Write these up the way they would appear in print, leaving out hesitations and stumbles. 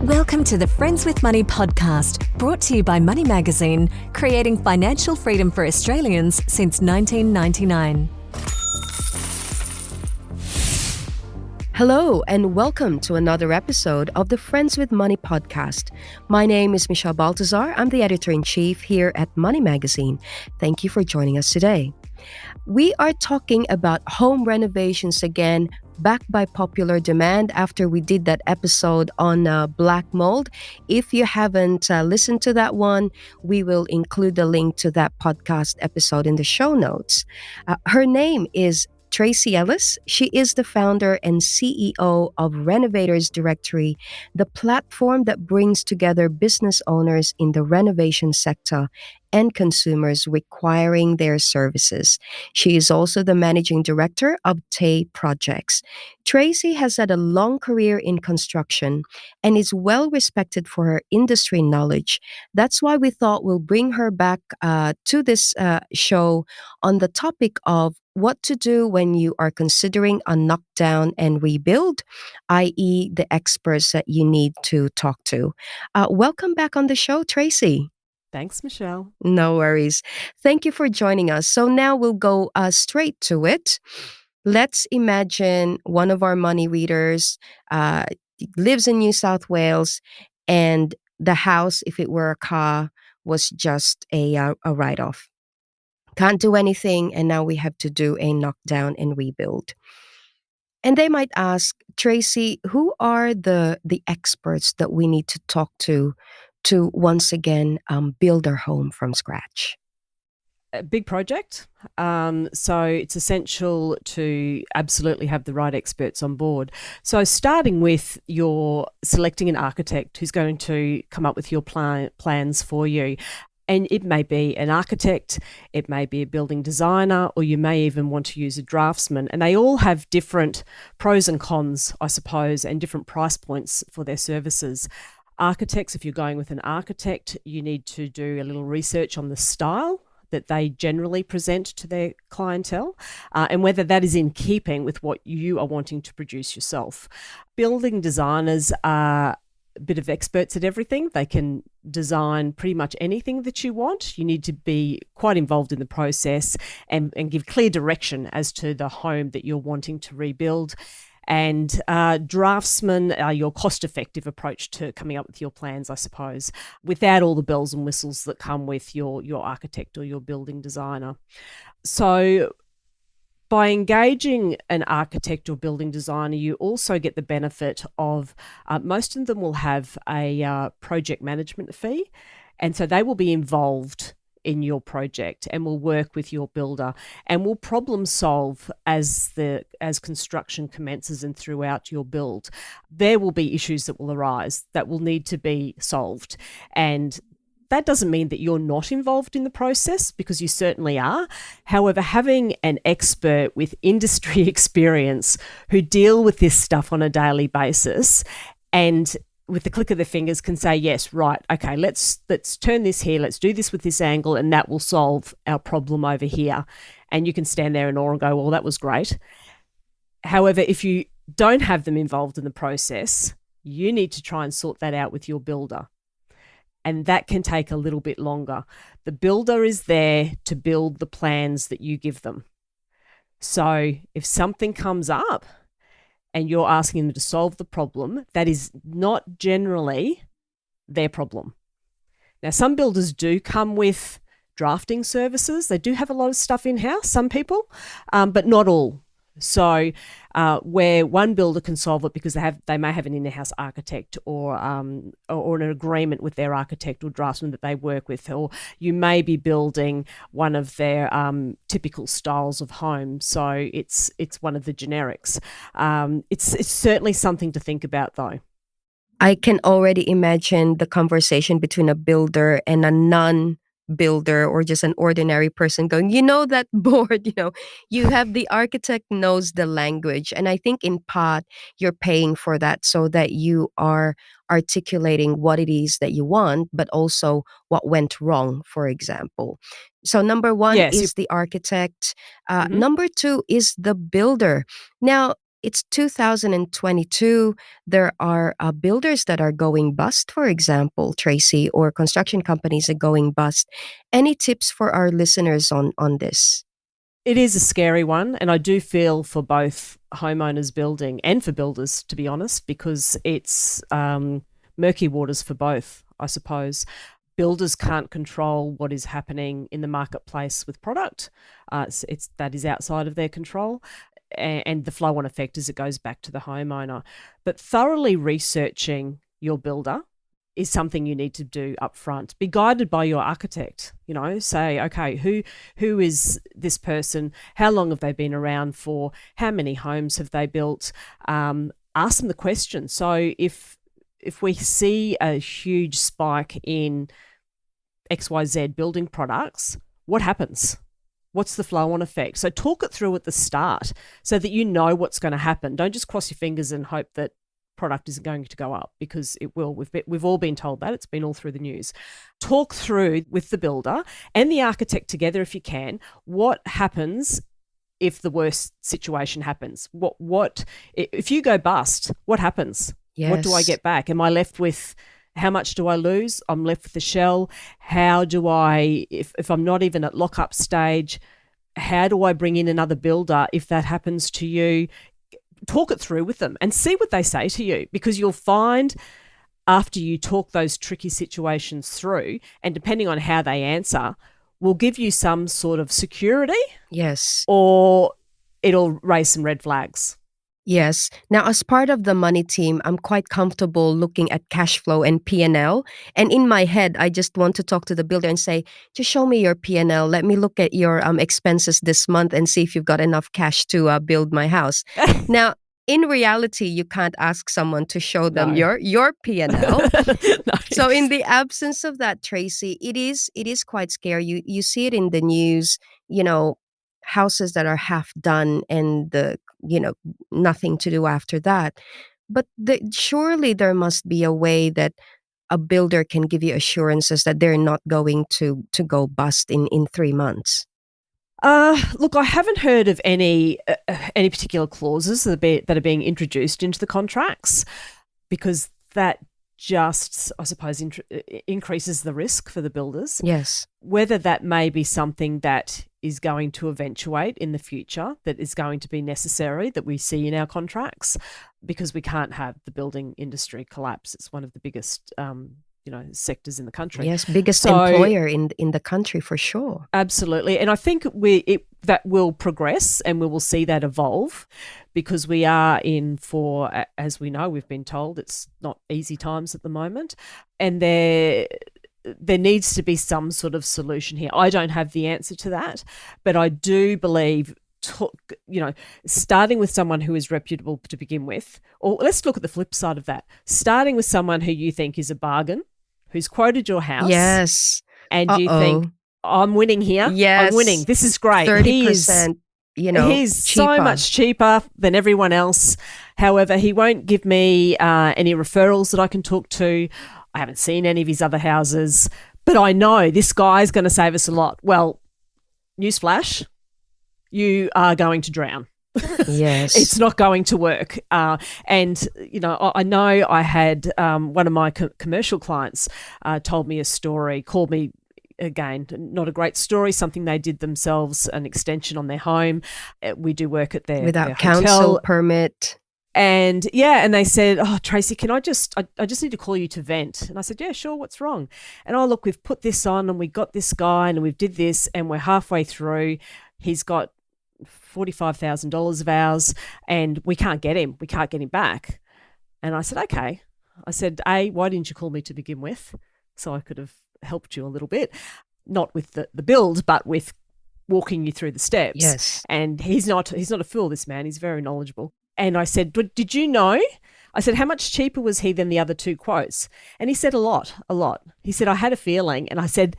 Welcome to the Friends with Money podcast, brought to you by Money Magazine, creating financial freedom for Australians since 1999. Hello, and welcome to another episode of the Friends with Money podcast. My name is Michelle Baltazar. I'm the editor-in-chief here at Money Magazine. Thank you for joining us today. We are talking about home renovations again, backed by popular demand after we did that episode on black mold. If you haven't listened to that one, we will include the link to that podcast episode in the show notes. Her name is Tracie Ellis. She is the founder and CEO of Renovators Directory, the platform that brings together business owners in the renovation sector and consumers requiring their services. She is also the managing director of Tay Projects. Tracie has had a long career in construction and is well respected for her industry knowledge. That's why we thought we'll bring her back to this show on the topic of what to do when you are considering a knockdown and rebuild, i.e. the experts that you need to talk to. Welcome back on the show, Tracie. Thanks, Michelle. No worries. Thank you for joining us. So now we'll go straight to it. Let's imagine one of our money readers lives in New South Wales, and the house, if it were a car, was just a write-off. Can't do anything, and now we have to do a knockdown and rebuild. And they might ask, Tracie, who are the experts that we need to talk to once again build our home from scratch? A big project. So it's essential to absolutely have the right experts on board. So starting with your selecting an architect who's going to come up with your plans for you. And it may be an architect, it may be a building designer, or you may even want to use a draftsman. And they all have different pros and cons, I suppose, and different price points for their services. Architects, if you're going with an architect, you need to do a little research on the style that they generally present to their clientele, and whether that is in keeping with what you are wanting to produce yourself. Building designers are a bit of experts at everything. They can design pretty much anything that you want. You need to be quite involved in the process and give clear direction as to the home that you're wanting to rebuild. And draftsmen are your cost-effective approach to coming up with your plans, I suppose, without all the bells and whistles that come with your architect or your building designer. So by engaging an architect or building designer, you also get the benefit of most of them will have a project management fee, and so they will be involved in your project and will work with your builder and will problem solve as construction commences and throughout your build. There will be issues that will arise that will need to be solved, and that doesn't mean that you're not involved in the process, because you certainly are. However, having an expert with industry experience who deal with this stuff on a daily basis and with the click of their fingers can say, yes, right, okay, let's turn this here, let's do this with this angle, and that will solve our problem over here. And you can stand there in awe and go, well, that was great. However, if you don't have them involved in the process, you need to try and sort that out with your builder. And that can take a little bit longer. The builder is there to build the plans that you give them. So if something comes up and you're asking them to solve the problem, that is not generally their problem. Now, some builders do come with drafting services. They do have a lot of stuff in-house, some people, but not all. So where one builder can solve it because they may have an in-house architect or an agreement with their architect or draftsman that they work with, or you may be building one of their typical styles of home. So it's one of the generics. It's certainly something to think about, though. I can already imagine the conversation between a builder and a non-builder or just an ordinary person going, that board, you have the architect knows the language. And I think in part, you're paying for that so that you are articulating what it is that you want, but also what went wrong, for example. So number one is the architect. Number two is the builder. Now, it's 2022. There are builders that are going bust, for example, Tracie, or construction companies are going bust. Any tips for our listeners on this? It is a scary one, and I do feel for both homeowners building and for builders, to be honest, because it's murky waters for both, I suppose. Builders can't control what is happening in the marketplace with product. That is outside of their control, and the flow-on effect as it goes back to the homeowner. But thoroughly researching your builder is something you need to do up front. Be guided by your architect. Say, okay, who is this person? How long have they been around for? How many homes have they built? Ask them the question. So if we see a huge spike in XYZ building products, what happens? What's the flow-on effect? So talk it through at the start so that you know what's going to happen. Don't just cross your fingers and hope that product isn't going to go up, because it will. We've all been told that. It's been all through the news. Talk through with the builder and the architect together, if you can, what happens if the worst situation happens. What if you go bust? What happens? Yes. What do I get back? Am I left with, how much do I lose? I'm left with the shell. How do I, if I'm not even at lock-up stage, how do I bring in another builder if that happens to you? Talk it through with them and see what they say to you, because you'll find after you talk those tricky situations through, and depending on how they answer, will give you some sort of security. Yes. Or it'll raise some red flags. Yes. Now, as part of the money team, I'm quite comfortable looking at cash flow and P&L. And in my head, I just want to talk to the builder and say, just show me your P&L. Let me look at your expenses this month and see if you've got enough cash to build my house. Now, in reality, you can't ask someone to show them your P&L. No. So in the absence of that, Tracie, it is quite scary. You see it in the news, houses that are half done and nothing to do after that. But surely there must be a way that a builder can give you assurances that they're not going to go bust in 3 months. Look, I haven't heard of any particular clauses that are being introduced into the contracts, because that just, I suppose, increases the risk for the builders. Yes. Whether that may be something that is going to eventuate in the future, that is going to be necessary, that we see in our contracts, because we can't have the building industry collapse. It's one of the biggest sectors in the country. Yes, biggest employer in the country for sure. Absolutely. And I think that will progress, and we will see that evolve, because we are in for, as we know, we've been told, it's not easy times at the moment. And there needs to be some sort of solution here. I don't have the answer to that, but I do believe starting with someone who is reputable to begin with, or let's look at the flip side of that, starting with someone who you think is a bargain, who's quoted your house. Yes. And you think, I'm winning here. Yes. I'm winning. This is great. 30%, he's cheaper. So much cheaper than everyone else. However, he won't give me any referrals that I can talk to. I haven't seen any of his other houses, but I know this guy's going to save us a lot. Well, newsflash, you are going to drown. Yes. It's not going to work. And I know I had one of my commercial clients told me a story, called me, again, not a great story, something they did themselves, an extension on their home. We do work at their without their council hotel. permit. And and they said, oh, Tracie, can I just need to call you to vent. And I said, yeah, sure, what's wrong? And look, we've put this on and we got this guy and we've did this and we're halfway through. He's got $45,000 of ours and we can't get him. We can't get him back. And I said, okay. I said, why didn't you call me to begin with? So I could have helped you a little bit, not with the build, but with walking you through the steps. Yes. And he's not a fool, this man. He's very knowledgeable. And I said, did you know? I said, how much cheaper was he than the other two quotes? And he said, a lot. He said, I had a feeling. And I said,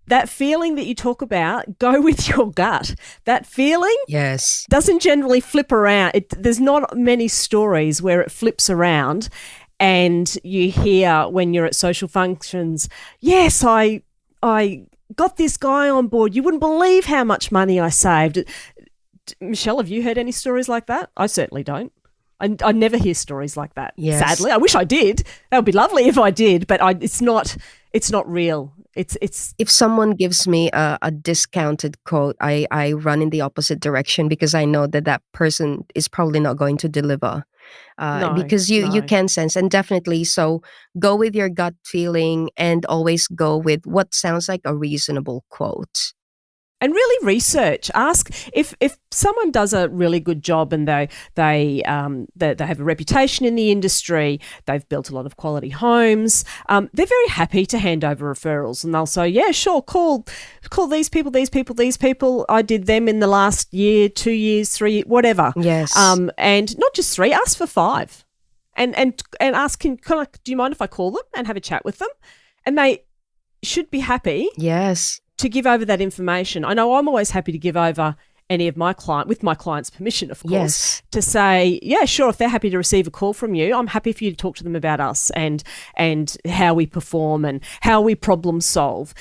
that feeling that you talk about, go with your gut. That feeling doesn't generally flip around. There's not many stories where it flips around and you hear when you're at social functions, yes, I got this guy on board. You wouldn't believe how much money I saved. Michelle, have you heard any stories like that? I certainly don't. I never hear stories like that. Yes. Sadly, I wish I did. That would be lovely if I did, but it's not real. It's If someone gives me a discounted quote, I run in the opposite direction because I know that that person is probably not going to deliver. no, Because you no. can sense, and definitely so, go with your gut feeling and always go with what sounds like a reasonable quote. And really research. Ask if someone does a really good job and they have a reputation in the industry. They've built a lot of quality homes. They're very happy to hand over referrals, and they'll say, "Yeah, sure, call these people, these people, these people. I did them in the last year, 2 years, 3 years, whatever." Yes. And not just 3. Ask for 5, and ask, do you mind if I call them and have a chat with them? And they should be happy. Yes. To give over that information. I know I'm always happy to give over any of my client, with my client's permission, of course, Yes. to say, yeah, sure, if they're happy to receive a call from you, I'm happy for you to talk to them about us and how we perform and how we problem solve,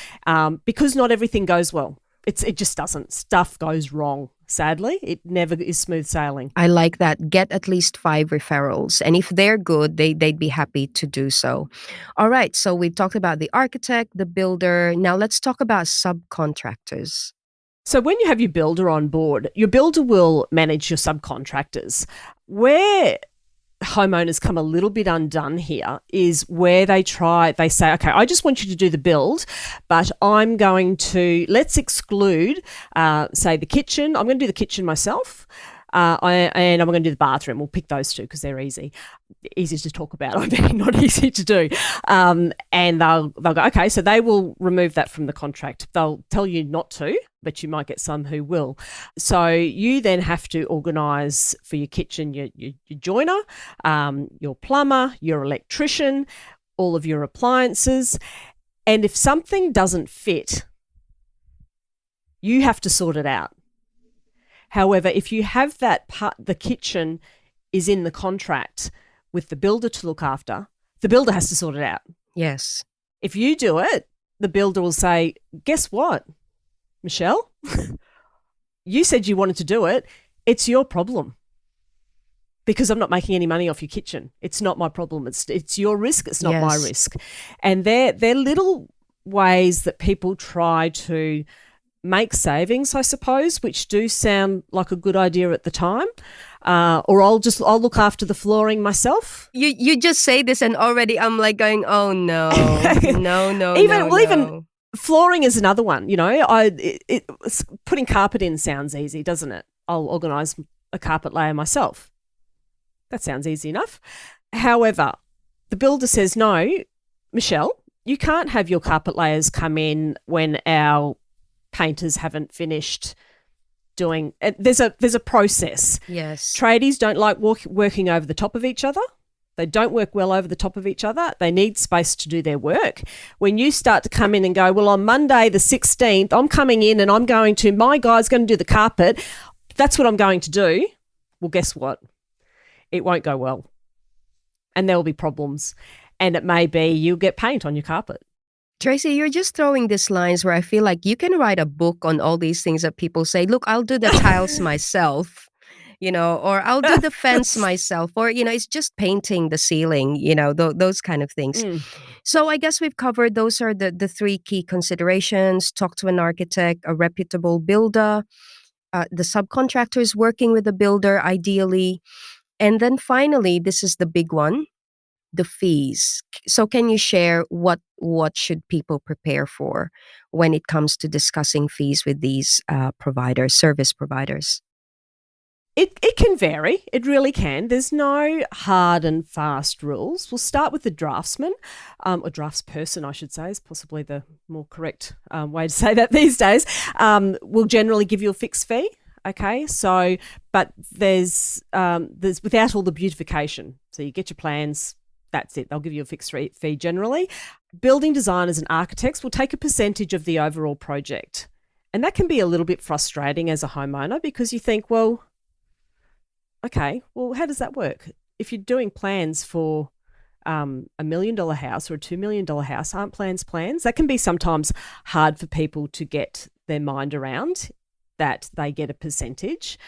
because not everything goes well. It just doesn't. Stuff goes wrong. Sadly, it never is smooth sailing. I like that. Get at least 5 referrals. And if they're good, they'd be happy to do so. All right. So we've talked about the architect, the builder. Now let's talk about subcontractors. So when you have your builder on board, your builder will manage your subcontractors. Where homeowners come a little bit undone here is where they say, okay, I just want you to do the build, but let's exclude, say, the kitchen. I'm going to do the kitchen myself. And I'm going to do the bathroom. We'll pick those 2 because they're easy to talk about. I mean, not easy to do. And they'll go, okay, so they will remove that from the contract. They'll tell you not to, but you might get some who will. So you then have to organise for your kitchen, your joiner, your plumber, your electrician, all of your appliances. And if something doesn't fit, you have to sort it out. However, if you have that part, the kitchen is in the contract with the builder to look after, the builder has to sort it out. Yes. If you do it, the builder will say, guess what, Michelle? You said you wanted to do it. It's your problem because I'm not making any money off your kitchen. It's not my problem. It's your risk. It's not my risk. And they're little ways that people try to make savings, I suppose, which do sound like a good idea at the time. Or I'll look after the flooring myself. You just say this and already I'm like going, oh no, no. Even flooring is another one. You know, putting carpet in sounds easy, doesn't it? I'll organise a carpet layer myself. That sounds easy enough. However, the builder says, no, Michelle, you can't have your carpet layers come in when our painters haven't finished doing it. There's a process. Yes. Tradies don't like working over the top of each other. They don't work well over the top of each other. They need space to do their work. When you start to come in and go, well, on Monday the 16th, I'm coming in and my guy's going to do the carpet. That's what I'm going to do. Well, guess what? It won't go well. And there will be problems. And it may be you'll get paint on your carpet. Tracie, you're just throwing these lines where I feel like you can write a book on all these things that people say, look, I'll do the tiles myself, or I'll do the fence myself, or, it's just painting the ceiling, those kind of things. So I guess we've covered, those are the 3 key considerations: talk to an architect, a reputable builder, the subcontractors working with the builder ideally. And then finally, this is the big one, the fees. So can you share what should people prepare for when it comes to discussing fees with these service providers? It can vary. It really can. There's no hard and fast rules. We'll start with the draftsman, or draftsperson, I should say, is possibly the more correct way to say that these days. We'll generally give you a fixed fee. Okay, so but there's without all the beautification. So you get your plans. That's it. They'll give you a fixed fee generally. Building designers and architects will take a percentage of the overall project. And that can be a little bit frustrating as a homeowner because you think, well, okay, well, how does that work? If you're doing plans for a $1 million house or a $2 million house, aren't plans? That can be sometimes hard for people to get their mind around, that they get a percentage.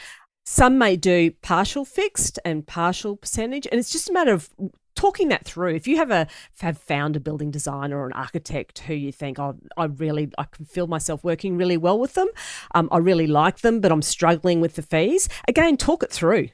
Some may do partial fixed and partial percentage, and it's just a matter of talking that through. If you have found a building designer or an architect who you think, oh, I can feel myself working really well with them, I really like them, but I'm struggling with the fees. Again, talk it through.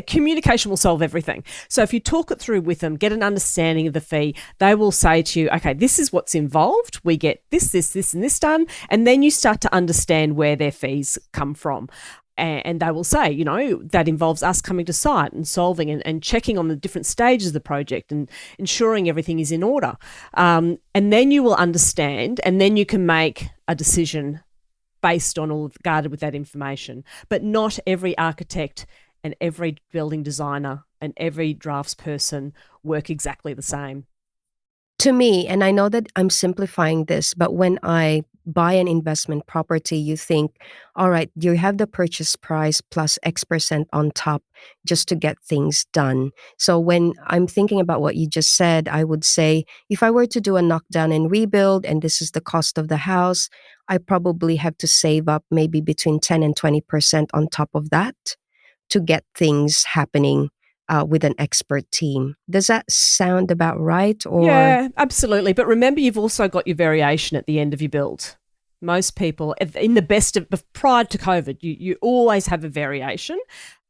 Communication will solve everything. So if you talk it through with them, get an understanding of the fee, they will say to you, okay, this is what's involved. We get this, and this done. And then you start to understand where their fees come from. And they will say, you know, that involves us coming to site and solving and checking on the different stages of the project and ensuring everything is in order. And then you will understand, and then you can make a decision based on all guarded with that information. But not every architect and every building designer and every draftsperson work exactly the same. To me, and I know that I'm simplifying this, but when I buy an investment property, you think, all right, you have the purchase price plus X% on top just to get things done. So when I'm thinking about what you just said, I would say if I were to do a knockdown and rebuild, and this is the cost of the house, I probably have to save up maybe between 10 and 20% on top of that to get things happening with an expert team. Does that sound about right? Or Yeah, absolutely. But remember, you've also got your variation at the end of your build. Most people, in the best of prior to COVID, you always have a variation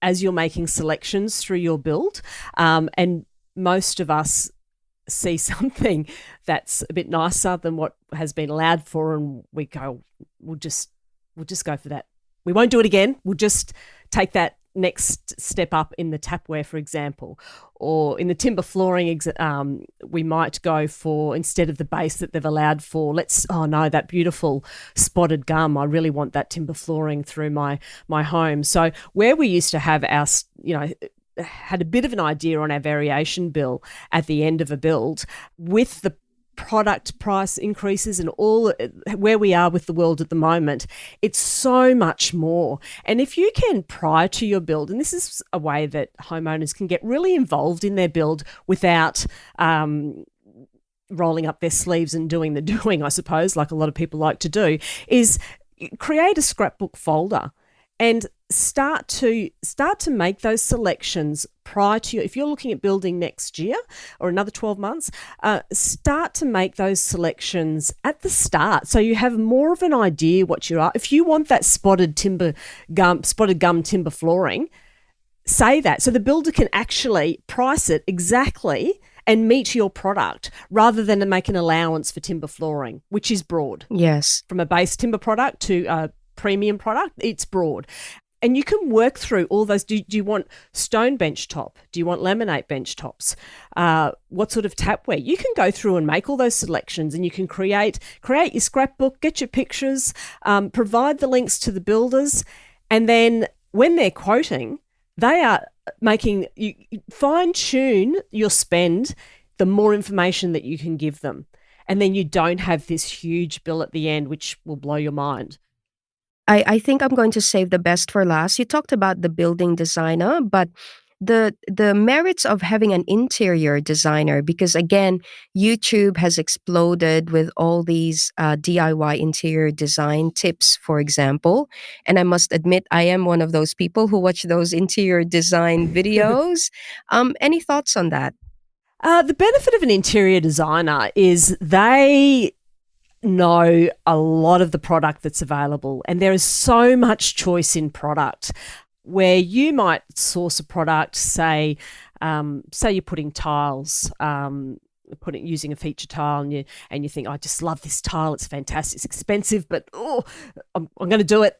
as you're making selections through your build. And most of us see something that's a bit nicer than what has been allowed for, and we go, we'll just go for that. We won't do it again. We'll just take that next step up in the tapware, for example, or in the timber flooring, we might go for, instead of the base that they've allowed for, that beautiful spotted gum, I really want that timber flooring through my home. So where we used to have our, had a bit of an idea on our variation bill at the end of a build, with the product price increases and all where we are with the world at the moment, it's so much more. And if you can, prior to your build, and this is a way that homeowners can get really involved in their build without rolling up their sleeves and doing the doing, I suppose, like a lot of people like to do, is create a scrapbook folder and start to make those selections prior to if you're looking at building next year or another 12 months, start to make those selections at the start, so you have more of an idea what you are. If you want that spotted gum timber flooring, say that, so the builder can actually price it exactly and meet your product, rather than make an allowance for timber flooring, which is broad. yes, From a base timber product to a premium product, it's broad. And you can work through all those. Do you want stone bench top? Do you want laminate bench tops? What sort of tapware? You can go through and make all those selections, and you can create your scrapbook, get your pictures, provide the links to the builders, and then when they're quoting, they are making you fine-tune your spend, the more information that you can give them. And then you don't have this huge bill at the end, which will blow your mind. I think I'm going to save the best for last. You talked about the building designer, but the merits of having an interior designer, because again, YouTube has exploded with all these DIY interior design tips, for example. And I must admit, I am one of those people who watch those interior design videos. Any thoughts on that? The benefit of an interior designer is they know a lot of the product that's available, and there is so much choice in product, where you might source a product, say you're putting tiles, using a feature tile, and you think, I just love this tile, it's fantastic, it's expensive, but I'm going to do it,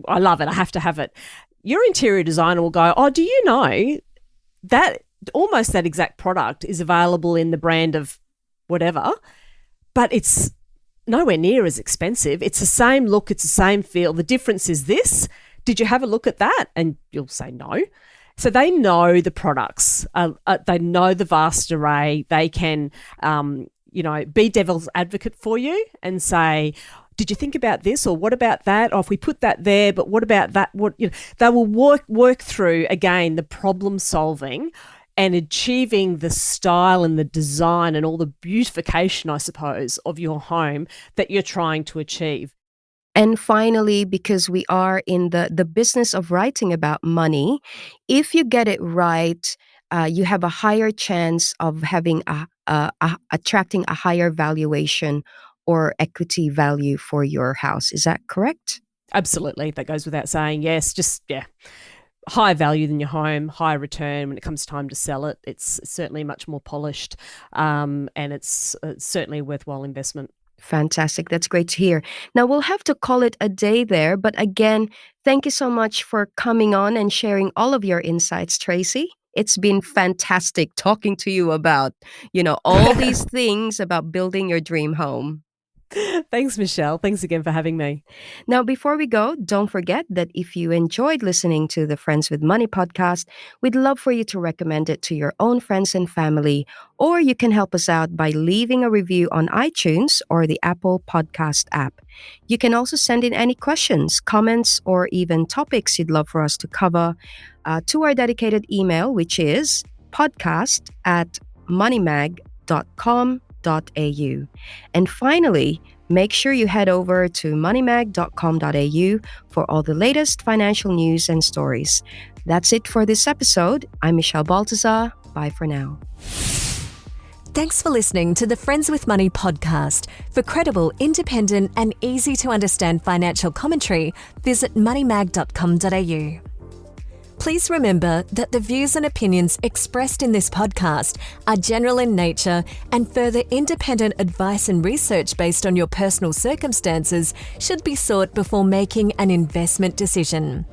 I love it, I have to have it. Your interior designer will go, oh, do you know that almost that exact product is available in the brand of whatever, but it's nowhere near as expensive. It's the same look, it's the same feel. The difference is this. Did you have a look at that? And you'll say no. So they know the products. They know the vast array. They can, be devil's advocate for you and say, did you think about this, or what about that? Or if we put that there, but what about that? They will work through, again, the problem solving and achieving the style and the design and all the beautification, I suppose, of your home that you're trying to achieve. And finally, because we are in the business of writing about money, if you get it right, you have a higher chance of having attracting a higher valuation or equity value for your house. Is that correct? Absolutely. That goes without saying. Yes, just, yeah, higher value than your home, higher return when it comes time to sell it. It's certainly much more polished, and it's certainly a worthwhile investment. Fantastic. That's great to hear. Now, we'll have to call it a day there. But again, thank you so much for coming on and sharing all of your insights, Tracie. It's been fantastic talking to you about, all these things about building your dream home. Thanks, Michelle. Thanks again for having me. Now, before we go, don't forget that if you enjoyed listening to the Friends with Money podcast, we'd love for you to recommend it to your own friends and family, or you can help us out by leaving a review on iTunes or the Apple Podcast app. You can also send in any questions, comments, or even topics you'd love for us to cover to our dedicated email, which is podcast@moneymag.com.au. And finally, make sure you head over to moneymag.com.au for all the latest financial news and stories. That's it for this episode. I'm Michelle Baltazar. Bye for now. Thanks for listening to the Friends with Money podcast. For credible, independent, and easy to understand financial commentary, visit moneymag.com.au. Please remember that the views and opinions expressed in this podcast are general in nature, and further independent advice and research based on your personal circumstances should be sought before making an investment decision.